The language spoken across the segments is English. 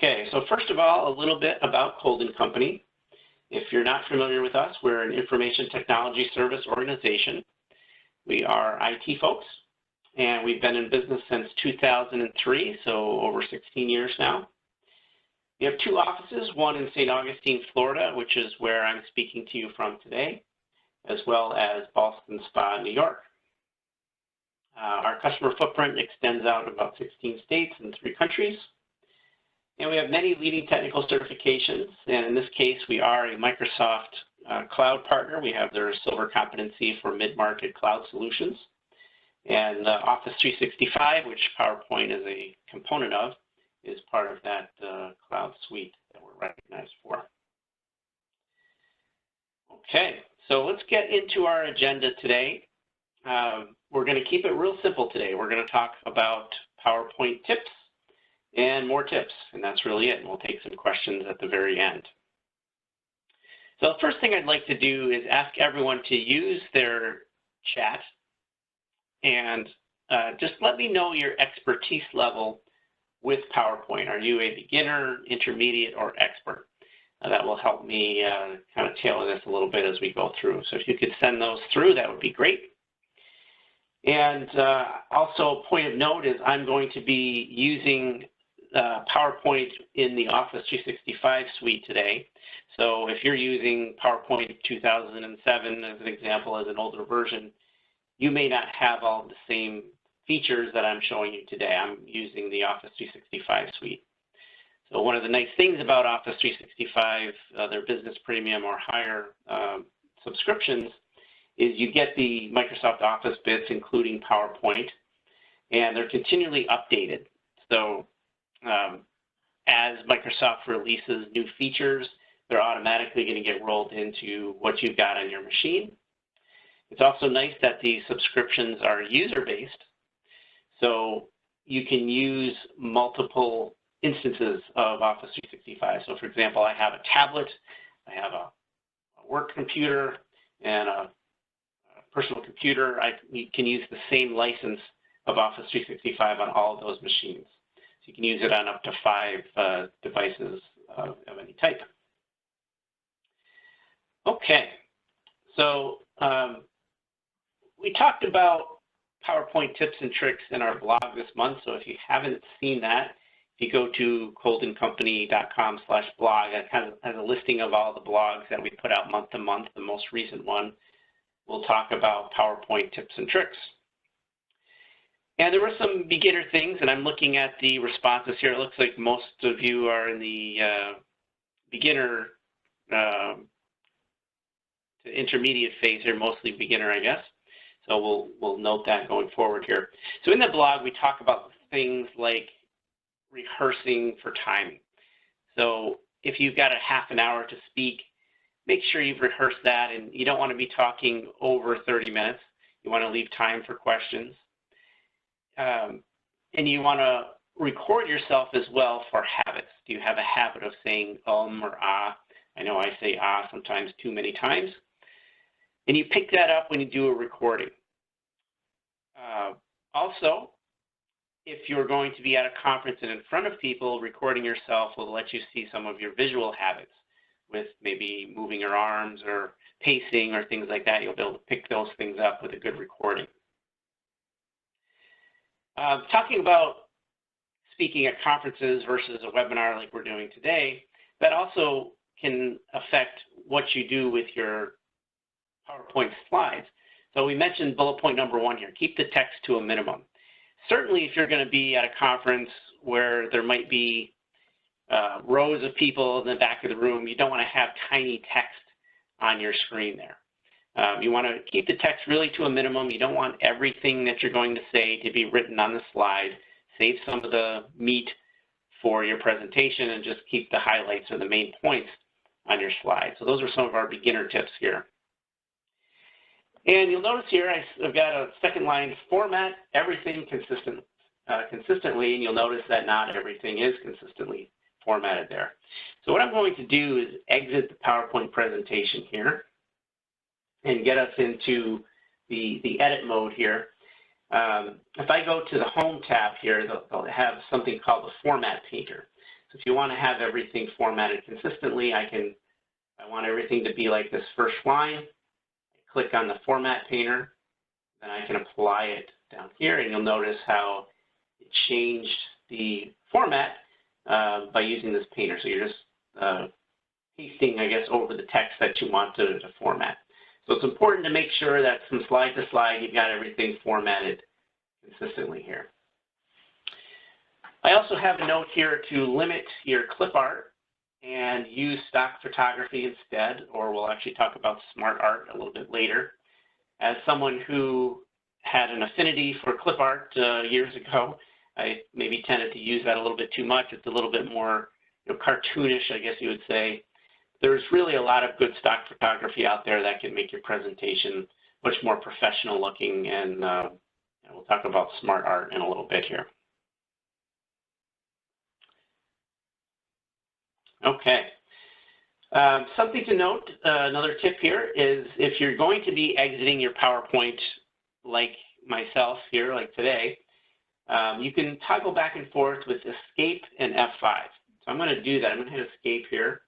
Okay, so first of all, a little bit about Colden Company. If you're not familiar with us, we're an information technology service organization. We are IT folks, and we've been in business since 2003, so over 16 years now. We have two offices, one in St. Augustine, Florida, which is where I'm speaking to you from today, as well as Boston Spa, New York. Our customer footprint extends out about 16 states and 3 countries. And we have many leading technical certifications, and in this case, we are a Microsoft cloud partner. We have their silver competency for mid-market cloud solutions. And Office 365, which PowerPoint is a component of, is part of that cloud suite that we're recognized for. Okay, so let's get into our agenda today. We're going to keep it real simple today. We're going to talk about PowerPoint tips and more tips, and that's really it. And we'll take some questions at the very end. So the first thing I'd like to do is ask everyone to use their chat and just let me know your expertise level with PowerPoint. Are you a beginner, intermediate, or expert? That will help me kind of tailor this a little bit as we go through. So if you could send those through, that would be great. And also, a point of note is I'm going to be using PowerPoint in the Office 365 suite today. So if you're using PowerPoint 2007 as an example, as an older version, you may not have all the same features that I'm showing you today. I'm using the Office 365 suite. So one of the nice things about Office 365, their business premium or higher subscriptions, is you get the Microsoft Office bits, including PowerPoint, and they're continually updated. So as Microsoft releases new features, they're automatically going to get rolled into what you've got on your machine. It's also nice that the subscriptions are user-based, so you can use multiple instances of Office 365. So for example, I have a tablet, I have a work computer, and a personal computer. You can use the same license of Office 365 on all of those machines. So you can use it on up to 5 devices of any type. Okay, so we talked about PowerPoint tips and tricks in our blog this month. So if you haven't seen that, if you go to coldencompany.com/blog, that kind of has a listing of all the blogs that we put out month to month. The most recent one, we'll talk about PowerPoint tips and tricks. And there were some beginner things, and I'm looking at the responses here. It looks like most of you are in the beginner to intermediate phase here, mostly beginner, I guess. So we'll note that going forward here. So in the blog, we talk about things like rehearsing for timing. So if you've got a half an hour to speak, make sure you've rehearsed that, and you don't want to be talking over 30 minutes. You want to leave time for questions. And you want to record yourself as well for habits. Do you have a habit of saying or ah? I know I say ah sometimes too many times. And you pick that up when you do a recording. Also, if you're going to be at a conference and in front of people, recording yourself will let you see some of your visual habits with maybe moving your arms or pacing or things like that. You'll be able to pick those things up with a good recording. Talking about speaking at conferences versus a webinar like we're doing today, that also can affect what you do with your PowerPoint slides. So we mentioned bullet point number 1 here, keep the text to a minimum. Certainly if you're going to be at a conference where there might be rows of people in the back of the room, you don't want to have tiny text on your screen there. You want to keep the text really to a minimum. You don't want everything that you're going to say to be written on the slide. Save some of the meat for your presentation and just keep the highlights or the main points on your slide. So those are some of our beginner tips here. And you'll notice here I've got a second line, format everything consistently, and you'll notice that not everything is consistently formatted there. So what I'm going to do is exit the PowerPoint presentation here and get us into the edit mode here. If I go to the Home tab here, they'll have something called the Format Painter. So if you want to have everything formatted consistently, I want everything to be like this first line. I click on the Format Painter, then I can apply it down here, and you'll notice how it changed the format by using this painter. So you're just pasting, I guess, over the text that you want to format. So it's important to make sure that from slide to slide, you've got everything formatted consistently here. I also have a note here to limit your clip art and use stock photography instead, or we'll actually talk about smart art a little bit later. As someone who had an affinity for clip art years ago, I maybe tended to use that a little bit too much. It's a little bit more cartoonish, I guess you would say. There's really a lot of good stock photography out there that can make your presentation much more professional looking, and we'll talk about smart art in a little bit here. Okay. Something to note, another tip here is if you're going to be exiting your PowerPoint like myself here, like today, you can toggle back and forth with Escape and F5. So I'm going to do that. I'm going to hit Escape here.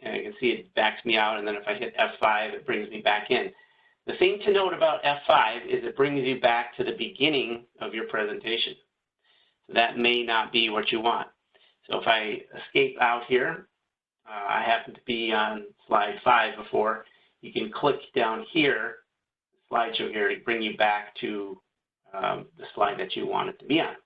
And you can see it backs me out, and then if I hit F5, it brings me back in. The thing to note about F5 is it brings you back to the beginning of your presentation. So that may not be what you want. So if I escape out here, I happen to be on slide 5 before, you can click down here, slideshow here, to bring you back to the slide that you want it to be on.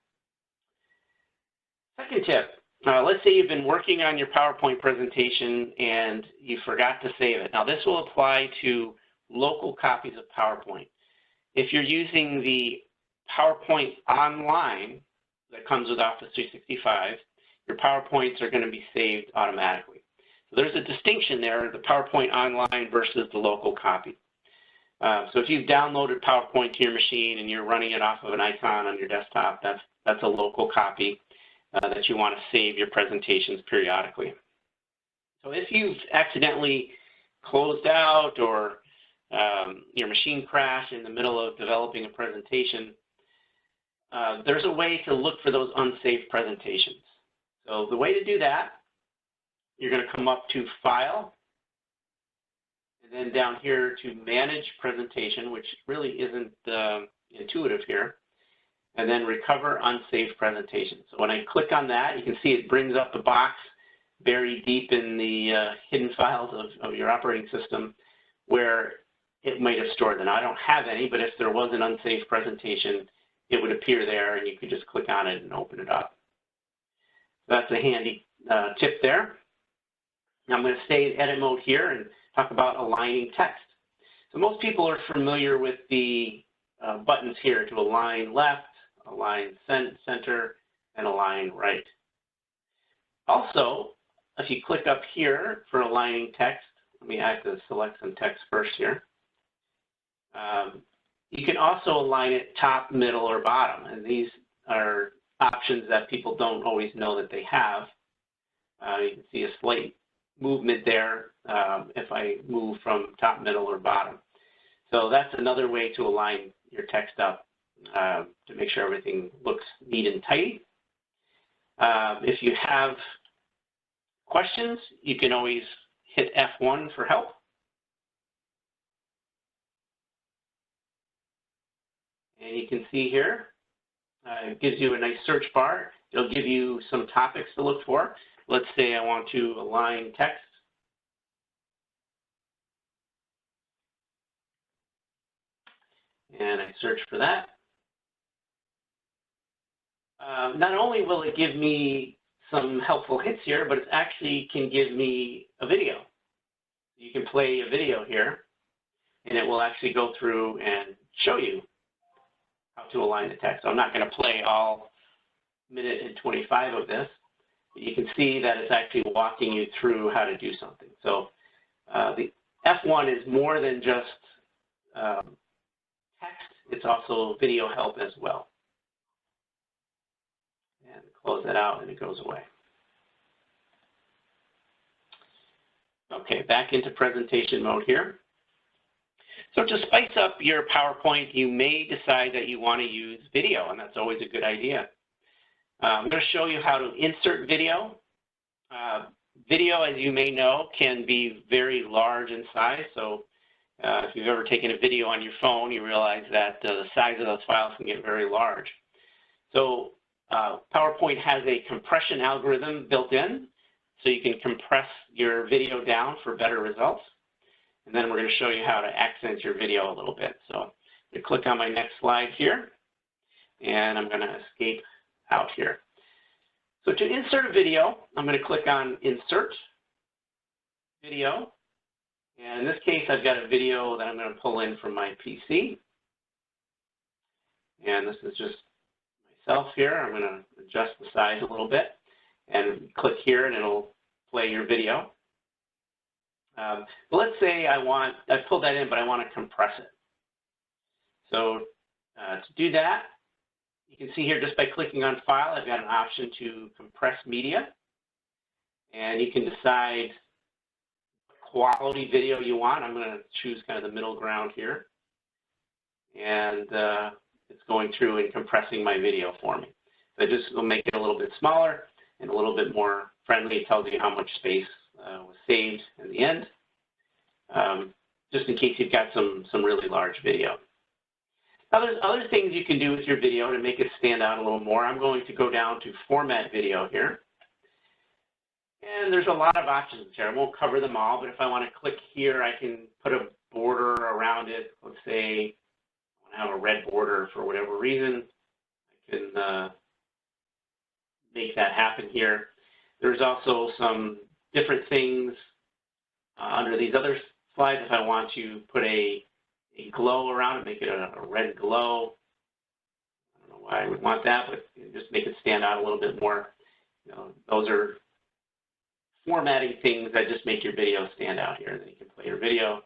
Second tip. Let's say you've been working on your PowerPoint presentation and you forgot to save it. Now this will apply to local copies of PowerPoint. If you're using the PowerPoint online that comes with Office 365, your PowerPoints are going to be saved automatically. So there's a distinction there, the PowerPoint online versus the local copy. So if you've downloaded PowerPoint to your machine and you're running it off of an icon on your desktop, that's a local copy that you want to save your presentations periodically. So if you've accidentally closed out or your machine crashed in the middle of developing a presentation, there's a way to look for those unsaved presentations. So the way to do that, you're going to come up to File, and then down here to Manage Presentation, which really isn't intuitive here, and then Recover Unsaved Presentation. So when I click on that, you can see it brings up the box buried deep in the hidden files of your operating system where it might have stored them. I don't have any, but if there was an unsaved presentation, it would appear there, and you could just click on it and open it up. That's a handy tip there. Now I'm going to stay in edit mode here and talk about aligning text. So most people are familiar with the buttons here to align left, align center, and align right. Also, if you click up here for aligning text, I have to select some text first here. You can also align it top, middle, or bottom, and these are options that people don't always know that they have. You can see a slight movement there if I move from top, middle, or bottom. So that's another way to align your text up to make sure everything looks neat and tidy. If you have questions, you can always hit F1 for help. And you can see here, it gives you a nice search bar. It'll give you some topics to look for. Let's say I want to align text. And I search for that. Not only will it give me some helpful hits here, but it actually can give me a video. You can play a video here, and it will actually go through and show you how to align the text. So I'm not going to play all minute and 25 of this, but you can see that it's actually walking you through how to do something. So the F1 is more than just text, it's also video help as well. And close that out and it goes away. Okay, back into presentation mode here. So to spice up your PowerPoint, you may decide that you want to use video, and that's always a good idea. I'm going to show you how to insert video. Video, as you may know, can be very large in size. So if you've ever taken a video on your phone, you realize that the size of those files can get very large. So PowerPoint has a compression algorithm built in, so you can compress your video down for better results. And then we're going to show you how to accent your video a little bit. So I'm going to click on my next slide here, and I'm going to escape out here. So to insert a video, I'm going to click on Insert Video. And in this case, I've got a video that I'm going to pull in from my PC. And this is just myself here. I'm going to adjust the size a little bit and click here, and it'll play your video. But let's say I pulled that in, but I want to compress it. So to do that, you can see here just by clicking on File, I've got an option to compress media. And you can decide what quality video you want. I'm going to choose kind of the middle ground here. And it's going through and compressing my video for me. So I just will make it a little bit smaller and a little bit more friendly. It tells you how much space was saved in the end, just in case you've got some really large video. Now, there's other things you can do with your video to make it stand out a little more. I'm going to go down to Format Video here. And there's a lot of options here. I won't cover them all, but if I want to click here, I can put a border around it. Let's say I want to have a red border for whatever reason. I can make that happen here. There's also some different things under these other slides. If I want to put a glow around it, make it a red glow. I don't know why I would want that, but just make it stand out a little bit more. You know, those are formatting things that just make your video stand out here. And then you can play your video.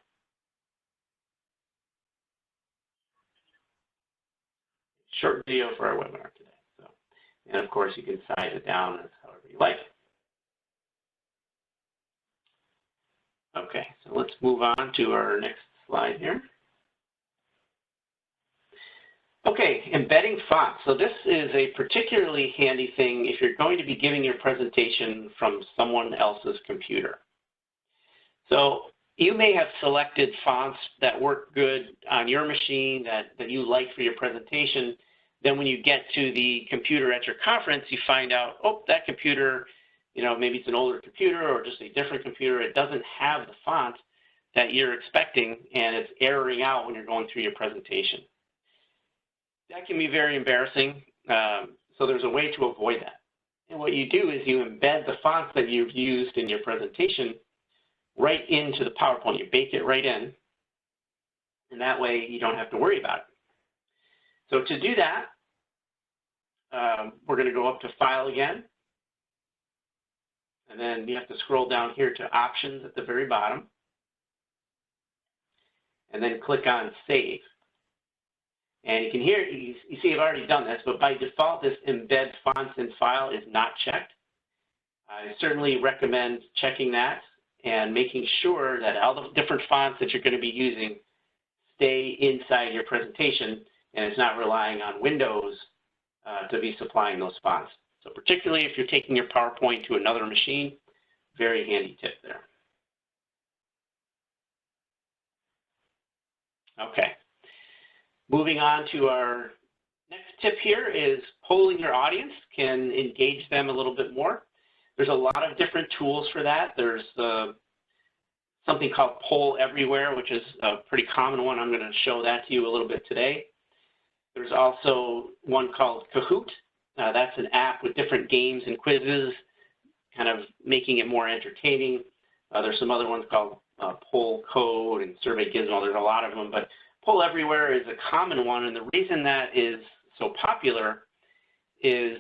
Short video for our webinar today. So, and of course, you can size it down as however you like. Okay, so let's move on to our next slide here. Okay, embedding fonts. So this is a particularly handy thing if you're going to be giving your presentation from someone else's computer. So you may have selected fonts that work good on your machine that you like for your presentation. Then when you get to the computer at your conference, you find out, oh, that computer, you know, maybe it's an older computer or just a different computer. It doesn't have the font that you're expecting, and it's erroring out when you're going through your presentation. That can be very embarrassing, so there's a way to avoid that. And what you do is you embed the fonts that you've used in your presentation right into the PowerPoint. You bake it right in, and that way you don't have to worry about it. So to do that, we're going to go up to File again, and then you have to scroll down here to Options at the very bottom, and then click on Save. And you can hear, you see I've already done this, but by default, this Embed Fonts in File is not checked. I certainly recommend checking that and making sure that all the different fonts that you're going to be using stay inside your presentation, and it's not relying on Windows to be supplying those fonts. So particularly if you're taking your PowerPoint to another machine, very handy tip there. Okay. Moving on to our next tip here is polling your audience can engage them a little bit more. There's a lot of different tools for that. There's something called Poll Everywhere, which is a pretty common one. I'm going to show that to you a little bit today. There's also one called Kahoot. That's an app with different games and quizzes, kind of making it more entertaining. There's some other ones called Poll Code and Survey Gizmo. There's a lot of them, but Poll Everywhere is a common one, and the reason that is so popular is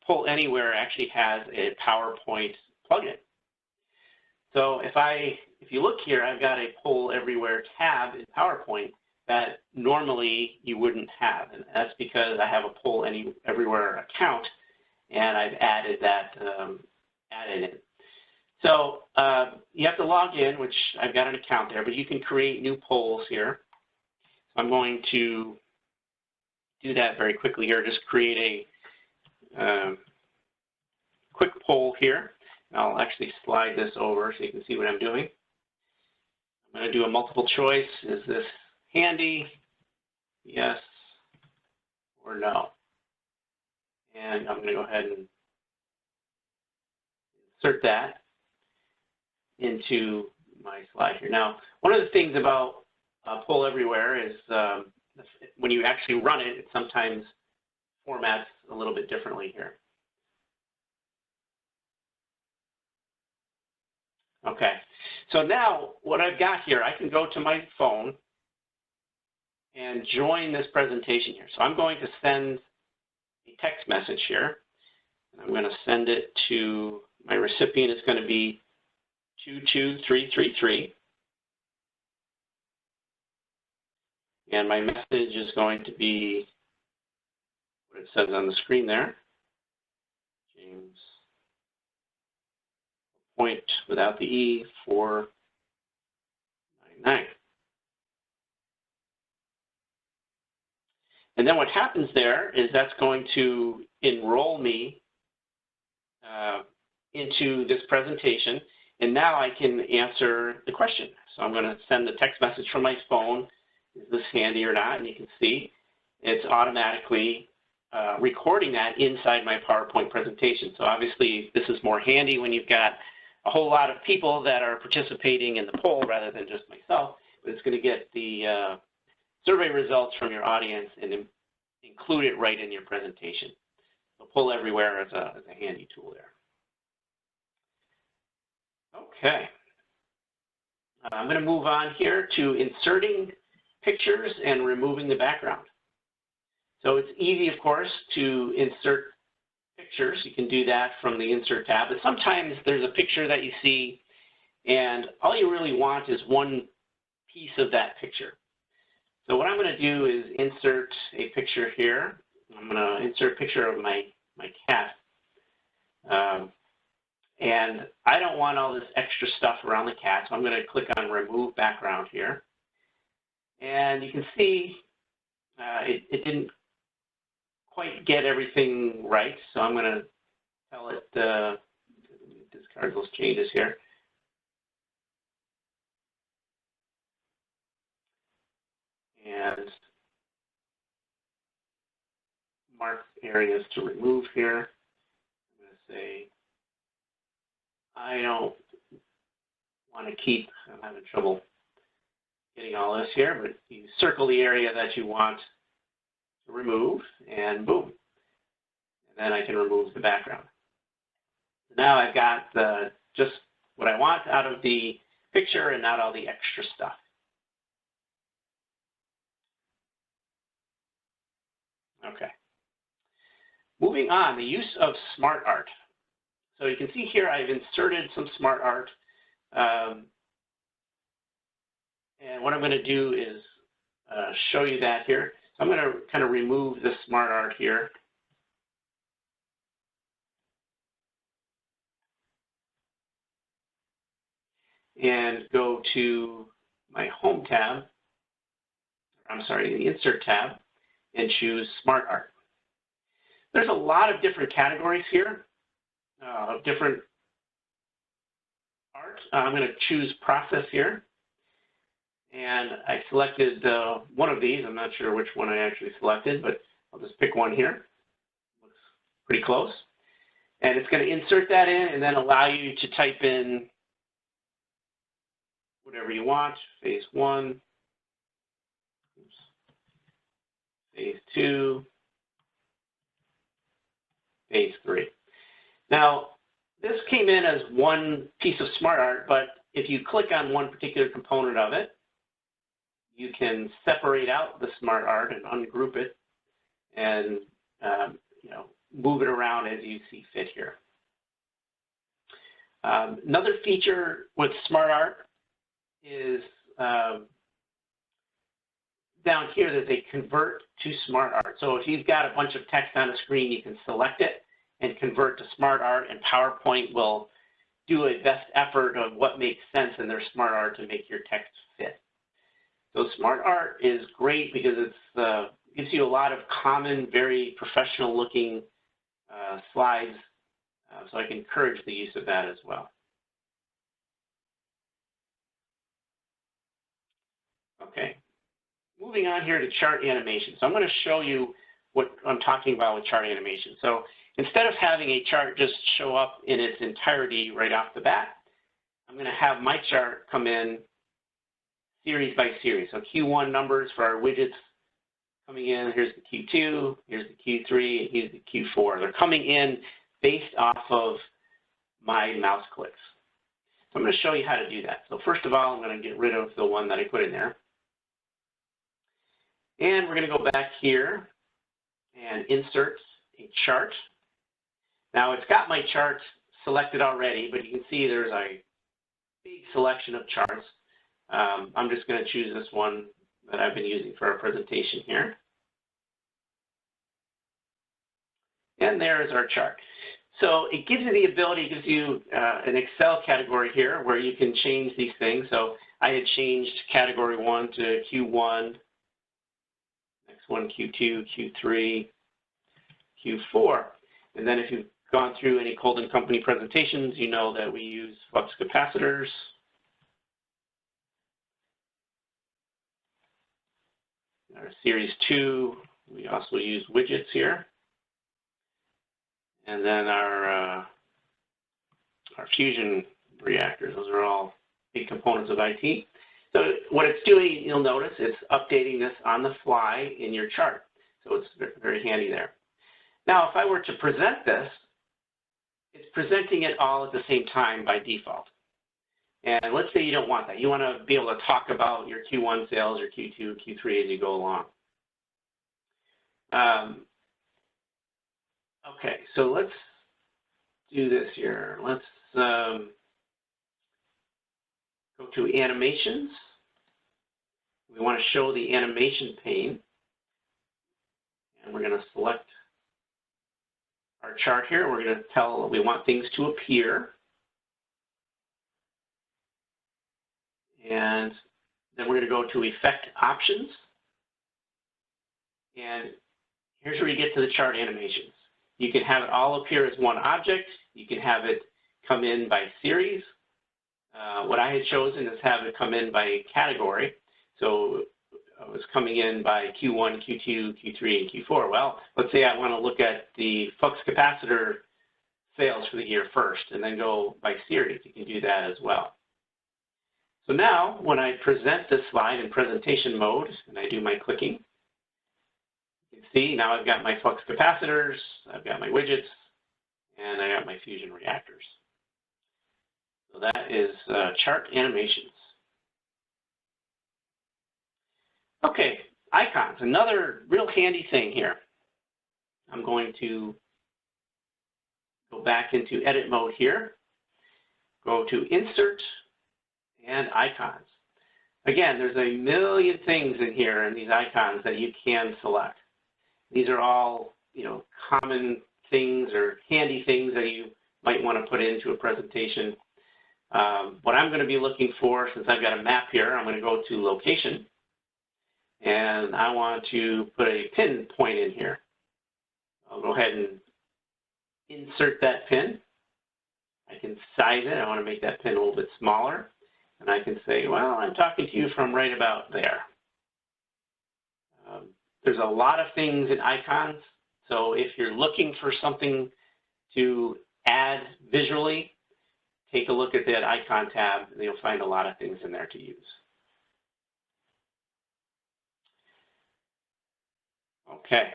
Poll Anywhere actually has a PowerPoint plugin. So if you look here, I've got a Poll Everywhere tab in PowerPoint that normally you wouldn't have, and that's because I have a Poll Everywhere account, and I've added that in. So you have to log in, which I've got an account there, but you can create new polls here. I'm going to do that very quickly here. Just create quick poll here. I'll actually slide this over so you can see what I'm doing. I'm going to do a multiple choice. Is this handy? Yes or no? And I'm going to go ahead and insert that into my slide here. Now, one of the things about Poll Everywhere is when you actually run it, it sometimes formats a little bit differently here. Okay, so now what I've got here, I can go to my phone and join this presentation here. So I'm going to send a text message here. I'm going to send it to my recipient. It's going to be 22333. And my message is going to be what it says on the screen there. James Lapointe without the E 499. And then what happens there is that's going to enroll me into this presentation. And now I can answer the question. So I'm going to send the text message from my phone. Is this handy or not? And you can see it's automatically recording that inside my PowerPoint presentation. So obviously this is more handy when you've got a whole lot of people that are participating in the poll rather than just myself. But it's going to get the survey results from your audience and include it right in your presentation. So Poll Everywhere is a handy tool there. Okay. I'm going to move on here to inserting pictures and removing the background. So it's easy, of course, to insert pictures. You can do that from the Insert tab. But sometimes there's a picture that you see, and all you really want is one piece of that picture. So what I'm going to do is insert a picture here. I'm going to insert a picture of my cat. And I don't want all this extra stuff around the cat, so I'm going to click on Remove Background here. And you can see it didn't quite get everything right, so I'm going to tell it, discard those changes here. And mark areas to remove here. I'm going to say, I don't want to keep, I'm having trouble getting all this here, but you circle the area that you want to remove, and boom. And then I can remove the background. Now I've got just what I want out of the picture and not all the extra stuff. Okay. Moving on, the use of smart art. So you can see here I've inserted some smart art. And what I'm going to do is show you that here. So I'm going to kind of remove the smart art here. And go to my Home tab, I'm sorry, the Insert tab, and choose Smart Art. There's a lot of different categories here of different art. I'm going to choose Process here. And I selected one of these. I'm not sure which one I actually selected, but I'll just pick one here. Looks pretty close. And it's going to insert that in and then allow you to type in whatever you want, phase 1, phase 2, phase 3. Now, this came in as one piece of smart art, but if you click on one particular component of it, you can separate out the smart art and ungroup it and move it around as you see fit here. Another feature with smart art is down here that they convert to smart art. So if you've got a bunch of text on the screen, you can select it and convert to smart art, and PowerPoint will do a best effort of what makes sense in their smart art to make your text fit. So smart art is great because it gives you a lot of common, very professional looking slides, so I can encourage the use of that as well. Okay, moving on here to chart animation. So I'm going to show you what I'm talking about with chart animation. So instead of having a chart just show up in its entirety right off the bat, I'm going to have my chart come in series by series. So Q1 numbers for our widgets coming in. Here's the Q2, here's the Q3, and here's the Q4. They're coming in based off of my mouse clicks. So I'm going to show you how to do that. So first of all, I'm going to get rid of the one that I put in there. And we're going to go back here and insert a chart. Now it's got my chart selected already, but you can see there's a big selection of charts. I'm just going to choose this one that I've been using for our presentation here. And there's our chart. So it gives you the ability, it gives you an Excel category here where you can change these things. So I had changed category 1 to Q1, next one Q2, Q3, Q4. And then if you've gone through any Colden Company presentations, you know that we use flux capacitors. Our series 2, we also use widgets here. And then our fusion reactors, those are all big components of IT. So what it's doing, you'll notice, it's updating this on the fly in your chart. So it's very handy there. Now, if I were to present this, it's presenting it all at the same time by default. And let's say you don't want that. You want to be able to talk about your Q1 sales or Q2, Q3 as you go along. Okay, so let's do this here. Let's go to animations. We want to show the animation pane. And we're going to select our chart here. We're going to tell we want things to appear. And then we're going to go to Effect Options. And here's where you get to the chart animations. You can have it all appear as one object. You can have it come in by series. What I had chosen is have it come in by category. So it was coming in by Q1, Q2, Q3, and Q4. Well, let's say I want to look at the flux capacitor sales for the year first and then go by series. You can do that as well. So now when I present this slide in presentation mode and I do my clicking, you can see now I've got my flux capacitors, I've got my widgets, and I got my fusion reactors. So that is chart animations. Okay, icons, another real handy thing here. I'm going to go back into edit mode here, go to insert and icons. Again, there's a million things in here in these icons that you can select. These are all, common things or handy things that you might want to put into a presentation. What I'm going to be looking for, since I've got a map here, I'm going to go to location. And I want to put a pin point in here. I'll go ahead and insert that pin. I can size it. I want to make that pin a little bit smaller. And I can say, well, I'm talking to you from right about there. There's a lot of things in icons. So if you're looking for something to add visually, take a look at that icon tab, and you'll find a lot of things in there to use. Okay.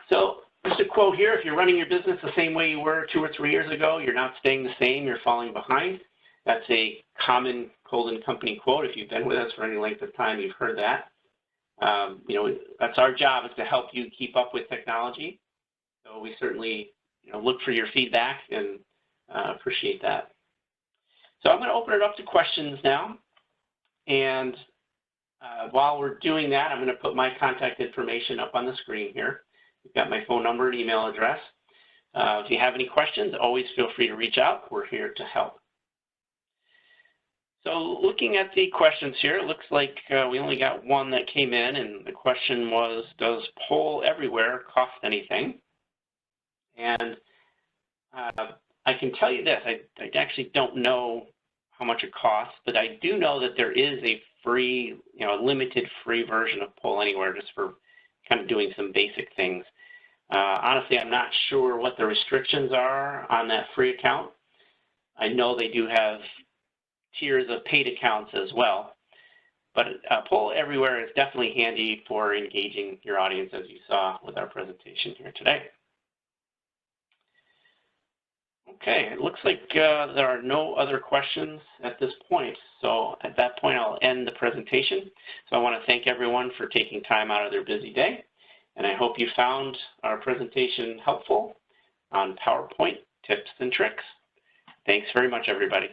So just a quote here, if you're running your business the same way you were 2 or 3 years ago, you're not staying the same, you're falling behind. That's a common Colden Company quote. If you've been with us for any length of time, you've heard that. That's our job, is to help you keep up with technology. So we certainly look for your feedback and appreciate that. So I'm going to open it up to questions now. And while we're doing that, I'm going to put my contact information up on the screen here. We've got my phone number and email address. If you have any questions, always feel free to reach out. We're here to help. So looking at the questions here, it looks like we only got one that came in, and the question was, does poll everywhere cost anything? And I can tell you this, I actually don't know how much it costs, but I do know that there is a free, limited free version of Poll Anywhere just for kind of doing some basic things. Honestly, I'm not sure what the restrictions are on that free account. I know they do have tiers of paid accounts as well, but Poll Everywhere is definitely handy for engaging your audience, as you saw with our presentation here today. Okay, it looks like there are no other questions at this point. So at that point, I'll end the presentation. So I want to thank everyone for taking time out of their busy day. And I hope you found our presentation helpful on PowerPoint tips and tricks. Thanks very much, everybody.